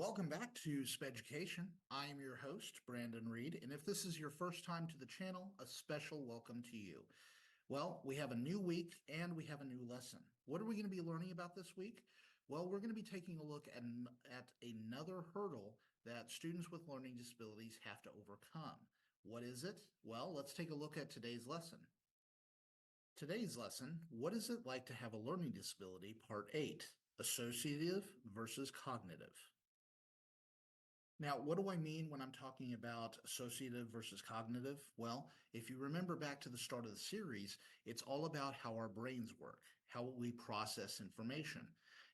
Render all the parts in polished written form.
Welcome back to Speducation. I am your host, Brandon Reed, and if this is your first time to the channel, a special welcome to you. Well, we have a new week and we have a new lesson. What are we going to be learning about this week? Well, we're going to be taking a look at another hurdle that students with learning disabilities have to overcome. What is it? Well, let's take a look at today's lesson. Today's lesson, what is it like to have a learning disability, Part 8, associative versus cognitive. Now, what do I mean when I'm talking about associative versus cognitive? Well, if you remember back to the start of the series, it's all about how our brains work, how we process information,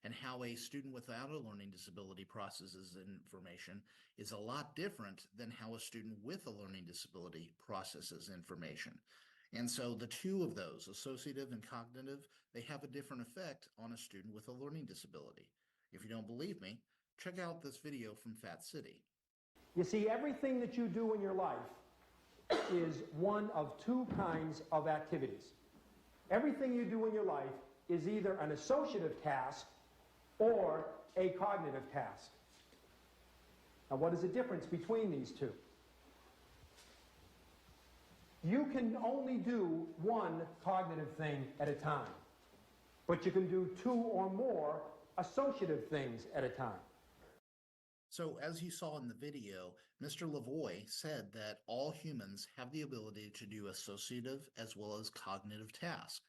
and how a student without a learning disability processes information is a lot different than how a student with a learning disability processes information. And so the two of those, associative and cognitive, they have a different effect on a student with a learning disability. If you don't believe me, check out this video from Fat City. You see, everything that you do in your life is one of two kinds of activities. Everything you do in your life is either an associative task or a cognitive task. Now, what is the difference between these two? You can only do one cognitive thing at a time, but you can do two or more associative things at a time. So as you saw in the video, Mr. Lavoie said that all humans have the ability to do associative as well as cognitive tasks.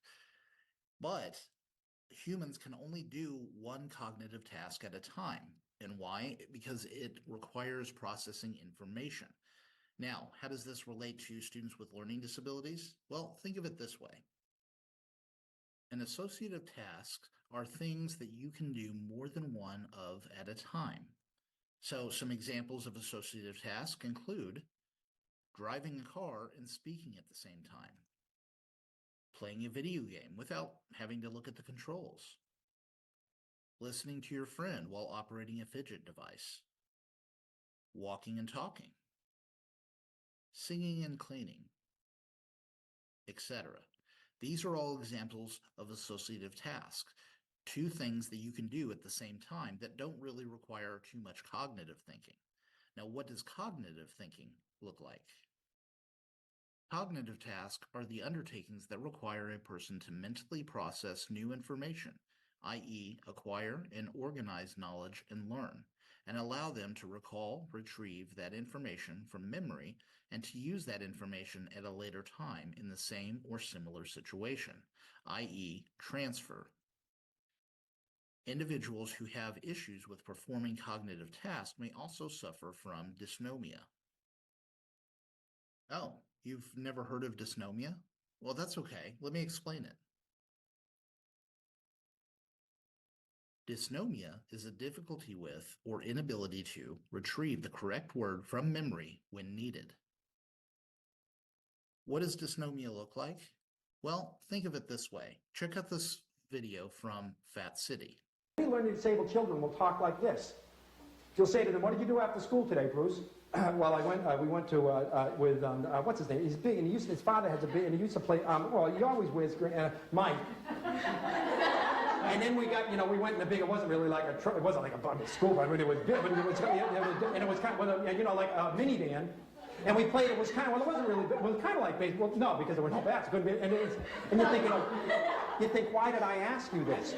But humans can only do one cognitive task at a time. And why? Because it requires processing information. Now, how does this relate to students with learning disabilities? Well, think of it this way. An associative task are things that you can do more than one of at a time. So some examples of associative tasks include driving a car and speaking at the same time, playing a video game without having to look at the controls, listening to your friend while operating a fidget device, walking and talking, singing and cleaning, etc. These are all examples of associative tasks, two things that you can do at the same time that don't really require too much cognitive thinking. Now, what does cognitive thinking look like? Cognitive tasks are the undertakings that require a person to mentally process new information, i.e., acquire and organize knowledge and learn, and allow them to recall, retrieve that information from memory, and to use that information at a later time in the same or similar situation, i.e., transfer. Individuals who have issues with performing cognitive tasks may also suffer from dysnomia. Oh, you've never heard of dysnomia? Well, that's okay. Let me explain it. Dysnomia is a difficulty with or inability to retrieve the correct word from memory when needed. What does dysnomia look like? Well, think of it this way. Check out this video from Fat City. Many learning disabled children will talk like this. You'll say to them, "What did you do after school today, Bruce?" Well, we went to, what's his name? He's big, and his father has a big, and he used to play, he always wears green, Mike. And then we got, we went in a big, it wasn't really like it wasn't like a school, but it was big, but it was kind of, like a minivan. And we played, it was kind of, well, it wasn't really, it was kind of like baseball. No, because there were no bats. And you think, why did I ask you this?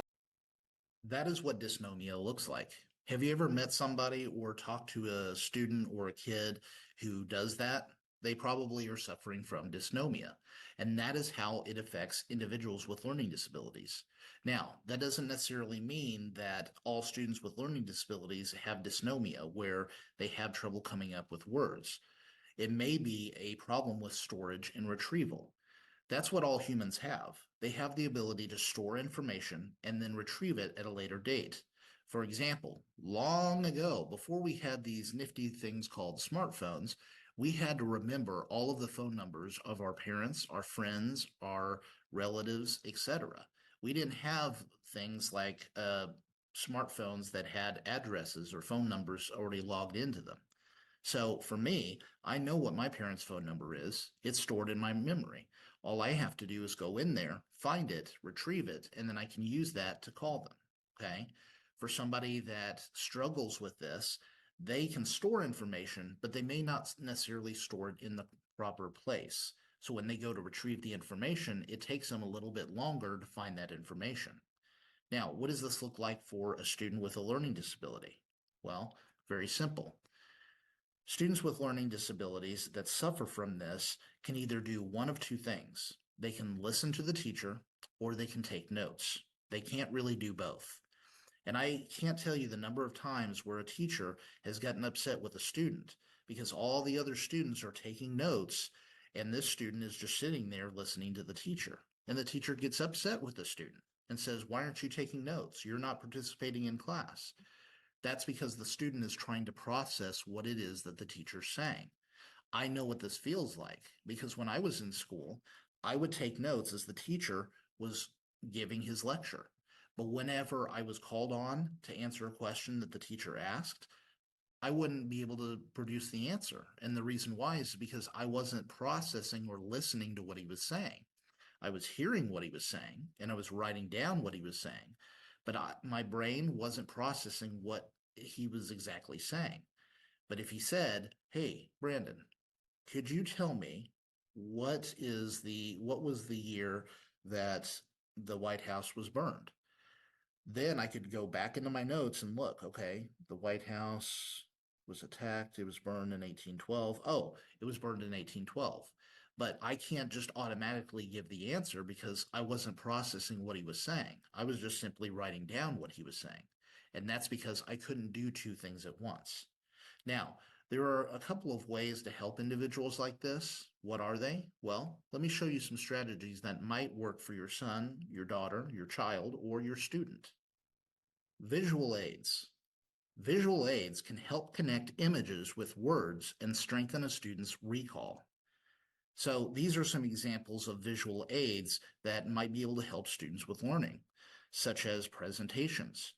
That is what dysnomia looks like. Have you ever met somebody or talked to a student or a kid who does that? They probably are suffering from dysnomia, and that is how it affects individuals with learning disabilities. Now, that doesn't necessarily mean that all students with learning disabilities have dysnomia, where they have trouble coming up with words. It may be a problem with storage and retrieval. That's what all humans have. They have the ability to store information and then retrieve it at a later date. For example, long ago, before we had these nifty things called smartphones, we had to remember all of the phone numbers of our parents, our friends, our relatives, etc. We didn't have things like smartphones that had addresses or phone numbers already logged into them. So for me, I know what my parents' phone number is. It's stored in my memory. All I have to do is go in there, find it, retrieve it, and then I can use that to call them, okay? For somebody that struggles with this, they can store information, but they may not necessarily store it in the proper place. So when they go to retrieve the information, it takes them a little bit longer to find that information. Now, what does this look like for a student with a learning disability? Well, very simple. Students with learning disabilities that suffer from this can either do one of two things. They can listen to the teacher or they can take notes. They can't really do both. And I can't tell you the number of times where a teacher has gotten upset with a student because all the other students are taking notes and this student is just sitting there listening to the teacher. And the teacher gets upset with the student and says, "Why aren't you taking notes? You're not participating in class." That's because the student is trying to process what it is that the teacher's saying. I know what this feels like because when I was in school, I would take notes as the teacher was giving his lecture. But whenever I was called on to answer a question that the teacher asked, I wouldn't be able to produce the answer. And the reason why is because I wasn't processing or listening to what he was saying. I was hearing what he was saying and I was writing down what he was saying, but my brain wasn't processing what he was exactly saying. But if he said, "Hey, Brandon, could you tell me what was the year that the White House was burned?" Then I could go back into my notes and look, okay, the White House was attacked, it was burned in 1812. Oh, it was burned in 1812. But I can't just automatically give the answer because I wasn't processing what he was saying. I was just simply writing down what he was saying. And that's because I couldn't do two things at once. Now, there are a couple of ways to help individuals like this. What are they? Well, let me show you some strategies that might work for your son, your daughter, your child, or your student. Visual aids. Visual aids can help connect images with words and strengthen a student's recall. So these are some examples of visual aids that might be able to help students with learning, such as presentations,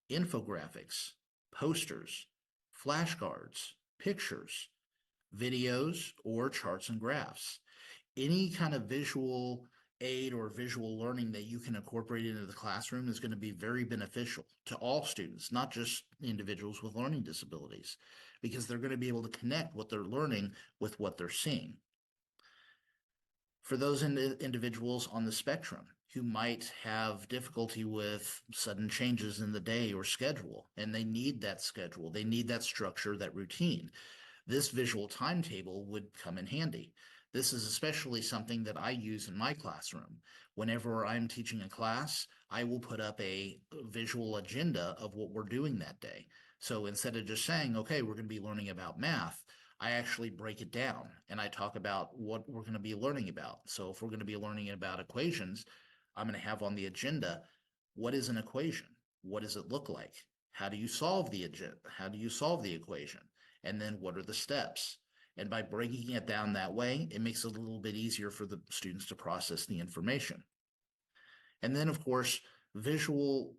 infographics, posters, flashcards, pictures, videos, or charts and graphs. Any kind of visual aid or visual learning that you can incorporate into the classroom is going to be very beneficial to all students, not just individuals with learning disabilities, because they're going to be able to connect what they're learning with what they're seeing. For those individuals on the spectrum who might have difficulty with sudden changes in the day or schedule, and they need that schedule, they need that structure, that routine, this visual timetable would come in handy. This is especially something that I use in my classroom. Whenever I'm teaching a class, I will put up a visual agenda of what we're doing that day. So instead of just saying, okay, we're going to be learning about math, I actually break it down and I talk about what we're going to be learning about. So if we're going to be learning about equations, I'm going to have on the agenda, what is an equation? What does it look like? How do you solve the agenda? How do you solve the equation? And then what are the steps? And by breaking it down that way, it makes it a little bit easier for the students to process the information. And then, of course, visuals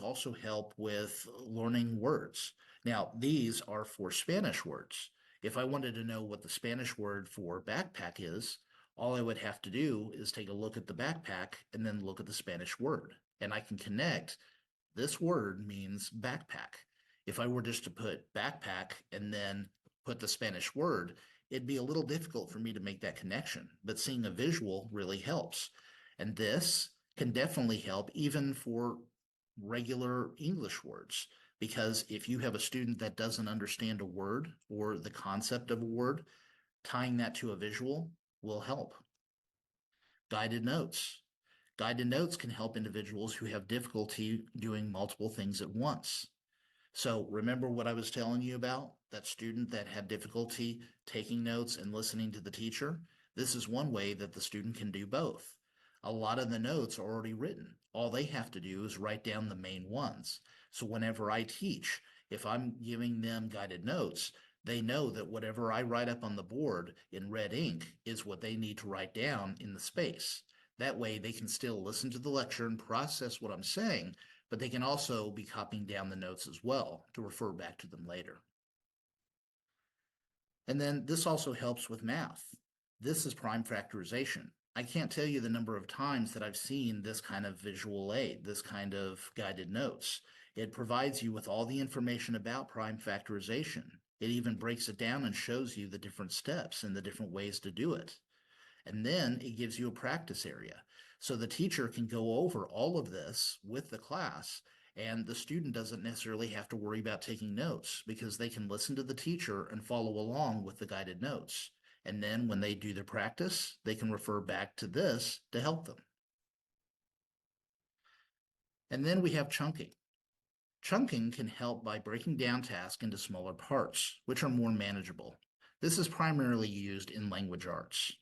also help with learning words. Now, these are for Spanish words. If I wanted to know what the Spanish word for backpack is, all I would have to do is take a look at the backpack and then look at the Spanish word. And I can connect this word means backpack. If I were just to put backpack and then put the Spanish word, it'd be a little difficult for me to make that connection. But seeing a visual really helps. And this can definitely help even for regular English words. Because if you have a student that doesn't understand a word or the concept of a word, tying that to a visual will help. Guided notes. Guided notes can help individuals who have difficulty doing multiple things at once. So remember what I was telling you about, that student that had difficulty taking notes and listening to the teacher? This is one way that the student can do both. A lot of the notes are already written. All they have to do is write down the main ones. So whenever I teach, if I'm giving them guided notes, they know that whatever I write up on the board in red ink is what they need to write down in the space. That way they can still listen to the lecture and process what I'm saying, but they can also be copying down the notes as well to refer back to them later. And then this also helps with math. This is prime factorization. I can't tell you the number of times that I've seen this kind of visual aid, this kind of guided notes. It provides you with all the information about prime factorization. It even breaks it down and shows you the different steps and the different ways to do it. And then it gives you a practice area. So the teacher can go over all of this with the class, and the student doesn't necessarily have to worry about taking notes because they can listen to the teacher and follow along with the guided notes. And then when they do their practice, they can refer back to this to help them. And then we have chunking. Chunking can help by breaking down tasks into smaller parts, which are more manageable. This is primarily used in language arts.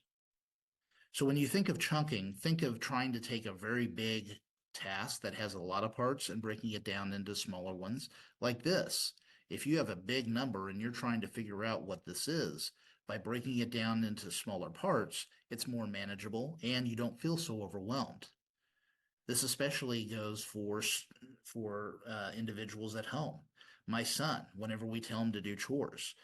So when you think of chunking, think of trying to take a very big task that has a lot of parts and breaking it down into smaller ones like this. If you have a big number and you're trying to figure out what this is, by breaking it down into smaller parts, it's more manageable and you don't feel so overwhelmed. This especially goes for individuals at home. My son, whenever we tell him to do chores,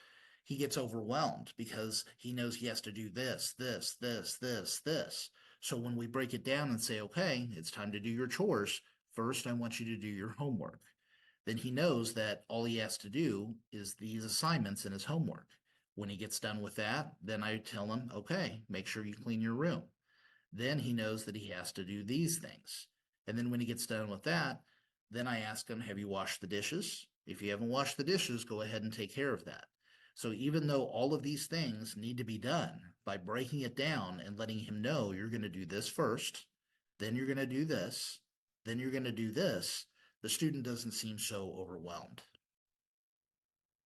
he gets overwhelmed because he knows he has to do this, this, this, this, this. So when we break it down and say, okay, it's time to do your chores, first I want you to do your homework. Then he knows that all he has to do is these assignments in his homework. When he gets done with that, then I tell him, okay, make sure you clean your room. Then he knows that he has to do these things. And then when he gets done with that, then I ask him, have you washed the dishes? If you haven't washed the dishes, go ahead and take care of that. So even though all of these things need to be done, by breaking it down and letting him know you're going to do this first, then you're going to do this, then you're going to do this, the student doesn't seem so overwhelmed.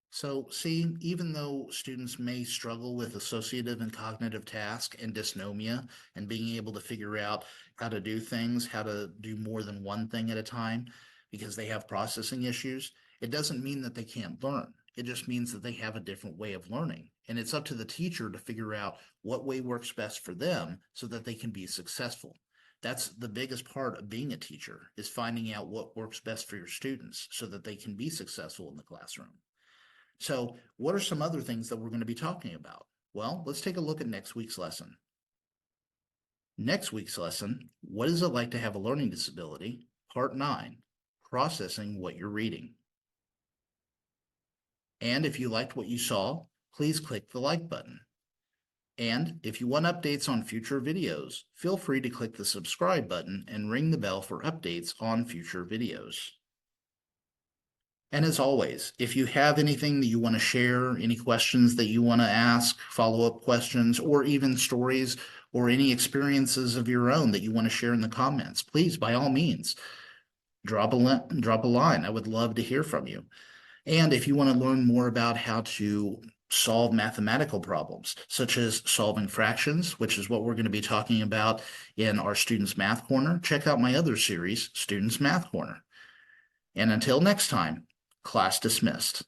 So see, even though students may struggle with associative and cognitive task and dysnomia and being able to figure out how to do things, how to do more than one thing at a time because they have processing issues, it doesn't mean that they can't learn. It just means that they have a different way of learning. And it's up to the teacher to figure out what way works best for them so that they can be successful. That's the biggest part of being a teacher, is finding out what works best for your students so that they can be successful in the classroom. So what are some other things that we're going to be talking about? Well, let's take a look at next week's lesson. Next week's lesson, what is it like to have a learning disability? Part 9, processing what you're reading. And if you liked what you saw, please click the like button. And if you want updates on future videos, feel free to click the subscribe button and ring the bell for updates on future videos. And as always, if you have anything that you want to share, any questions that you want to ask, follow-up questions, or even stories or any experiences of your own that you want to share in the comments, please, by all means, drop a line. I would love to hear from you. And if you want to learn more about how to solve mathematical problems, such as solving fractions, which is what we're going to be talking about in our Students Math Corner, check out my other series, Students Math Corner. And until next time, class dismissed.